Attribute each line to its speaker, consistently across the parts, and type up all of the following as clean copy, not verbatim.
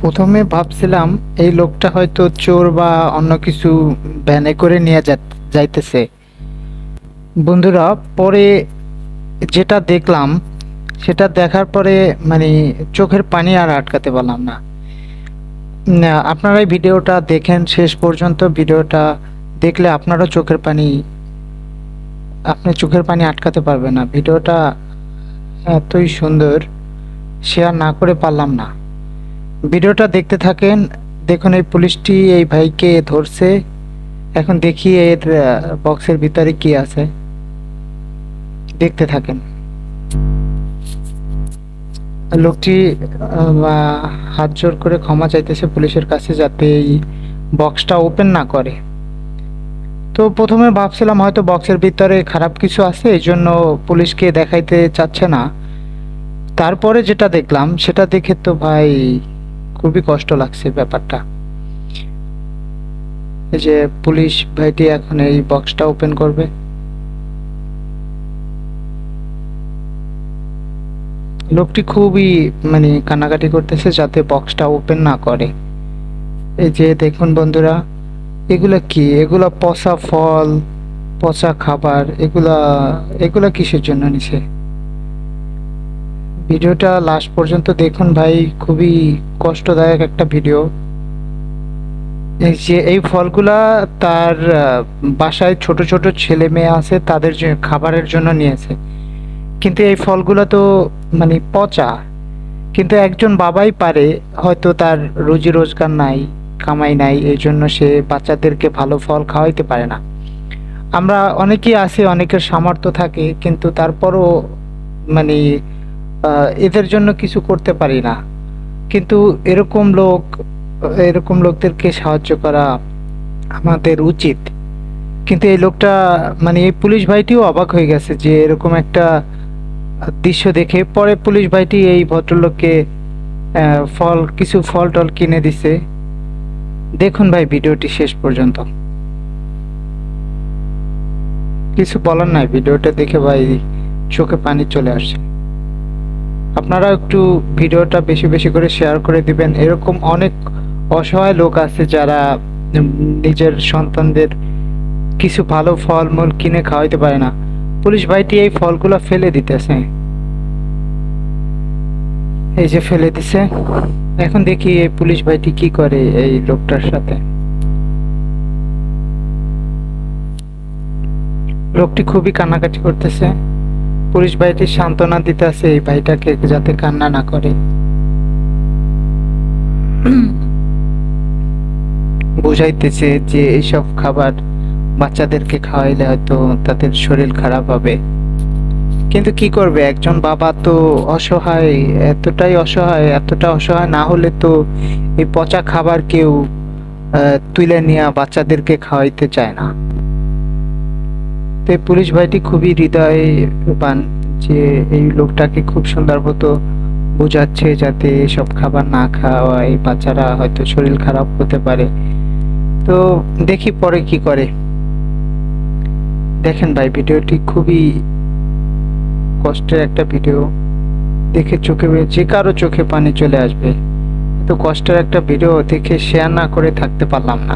Speaker 1: প্রথমে ভাবছিলাম এই লোকটা হয়তো চোর বা অন্য কিছু ভ্যানে করে নিয়ে যাইতেছে। বন্ধুরা, পরে যেটা দেখলাম সেটা দেখার পরে মানে চোখের পানি আর আটকাতে পারলাম না। আপনারা এই ভিডিওটা দেখেন শেষ পর্যন্ত। ভিডিওটা দেখলে আপনারও আপনি চোখের পানি আটকাতে পারবেন না। ভিডিওটা এতই সুন্দর, শেয়ার না করে পারলাম না। ভিডিওটা দেখতে থাকেন। দেখুন, এই পুলিশটি এই ভাইকে ধরছে। এখন দেখি এর বক্সের ভিতরে কি আছে, দেখতে থাকেন। লোকটি হাত জোর করে ক্ষমা চাইতেছে পুলিশের কাছে যাতে এই বক্সটা ওপেন না করে। তো প্রথমে ভাবছিলাম হয়তো বক্সের ভিতরে খারাপ কিছু আছে, এই জন্য পুলিশকে দেখাইতে চাচ্ছে না। তারপরে যেটা দেখলাম সেটা দেখে তো ভাই খুবই কষ্ট লাগছে ব্যাপারটা। এই যে পুলিশ ভাইটি এখন এই বক্সটা ওপেন করবে। লোকটি খুবই কান্নাকাটি করতেছে যাতে বক্সটা ওপেন না করে। এই যে দেখুন বন্ধুরা, এগুলা কি? এগুলা পচা ফল, পচা খাবার। এগুলা এগুলা কিসের জন্য নিছে? ভিডিওটা লাস্ট পর্যন্ত দেখুন ভাই, খুবই কষ্টদায়ক একটা ভিডিও। এই যে এই ফলগুলা তার বাসায় ছোট ছোট ছেলে মেয়ে আছে, তাদের যে খাবারের জন্য নিয়েছে। কিন্তু এই ফলগুলা তো পচা। কিন্তু একজন বাবাই পারে, হয়তো তার রুজি রোজগার নাই, কামাই নাই, এই জন্য সে বাচ্চাদেরকে ভালো ফল খাওয়াইতে পারে না। আমরা অনেকেই আছি, অনেকের সামর্থ্য থাকে, কিন্তু তারপরও মানে এদের জন্য কিছু করতে পারি না। কিন্তু এরকম লোকদেরকে সাহায্য করা আমাদের উচিত। কিন্তু এই লোকটা এই পুলিশ ভাইটিও অবাক হয়ে গেছে যে এরকম একটা দৃশ্য দেখে। পরে পুলিশ ভাইটি এই ভদ্রলোককে কিছু ফল টল কিনে দিছে। দেখুন ভাই ভিডিওটি শেষ পর্যন্ত। কিছু বলার নাই, ভিডিওটা দেখে ভাই চোখে পানি চলে আসছে। আপনারা একটু ভিডিওটা বেশি বেশি করে শেয়ার করে দিবেন। এরকম অনেক অসহায় লোক আছে যারা নিজের সন্তানদের কিছু ভালো ফলমূল কিনে খাওয়াইতে পারে না। পুলিশ ভাইটি এই ফলগুলো ফেলে দিতেছে। এই যে ফেলে দিছে। এখন দেখি এই পুলিশ ভাইটি কি করে এই লোকটার সাথে। লোকটি খুবই কান্নাকাটি করতেছে। পুলিশ ভাইটি সান্ত্বনা দিতেছে এই ভাইটাকে যাতে কান্না না করে। বুঝাইতেছে যে এইসব খাবার বাচ্চাদেরকে খাওয়াইলে হয়তো তাদের শরীর খারাপ হবে। কিন্তু কি করবে, একজন বাবা তো অসহায়, এতটা অসহায় না হলে তো এই পচা খাবার কেউ তুলে নিয়ে বাচ্চাদেরকে খাওয়াইতে চায় না। তো এই পুলিশ ভাইটি খুবই হৃদয়বান যে এই লোকটাকে খুব সুন্দর মতো বোঝাচ্ছে যাতে এসব খাবার না খাওয়ায়, বাচ্চারা হয়তো শরীর খারাপ হতে পারে। তো দেখি পরে কি করে। দেখেন ভাই, ভিডিওটি খুবই কষ্টের একটা ভিডিও। দেখে যে কারো চোখে পানি চলে আসবে। এত কষ্টের একটা ভিডিও দেখে শেয়ার না করে থাকতে পারলাম না।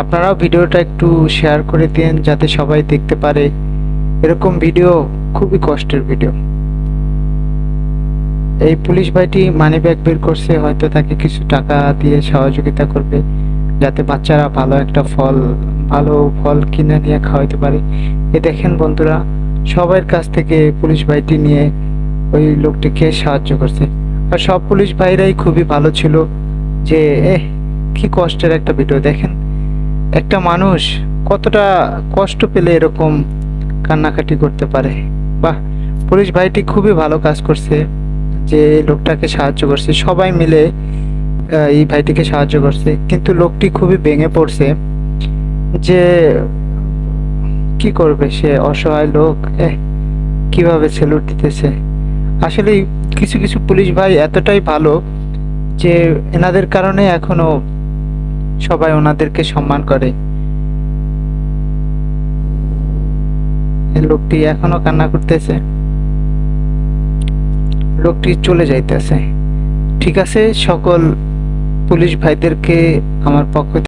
Speaker 1: আপনারাও ভিডিওটা একটু শেয়ার করে দিন যাতে সবাই দেখতে পারে। এরকম ভিডিও খুবই কষ্টের ভিডিও। এই পুলিশ ভাইটি মানি ব্যাগ বের করছে, হয়তো তাকে কিছু টাকা দিয়ে সহযোগিতা করবে যাতে বাচ্চারা ভালো ফল কিনে নিয়ে খাওয়াইতে পারে। এ দেখেন বন্ধুরা, সবার কাছ থেকে পুলিশ ভাইটি নিয়ে ওই লোকটিকে সাহায্য করছে। আর সব পুলিশ ভাইরাই খুবই ভালো ছিল। যে কি কষ্টের একটা ভিডিও দেখেন। একটা মানুষ কতটা কষ্ট পেলে এরকম কান্নাকাটি করতে পারে। বাহ, পুলিশ ভাইটি খুবই ভালো কাজ করছে যে লোকটাকে সাহায্য করছে। সবাই মিলে এই ভাইটিকে সাহায্য করছে, কিন্তু লোকটি খুবই ভেঙে পড়ছে যে কি করবে, সে অসহায় লোক। কিভাবে স্যালুট দিতেছে। আসলে কিছু কিছু পুলিশ ভাই এতটাই ভালো যে এনাদের কারণে এখনো সবাই ওনাদেরকে সম্মান করে। লোকটি এখনো কান্না করতেছে। লোকটি চলে যাইতেছে। ঠিক আছে, সকল পুলিশ ভাইদেরকে আমার পক্ষ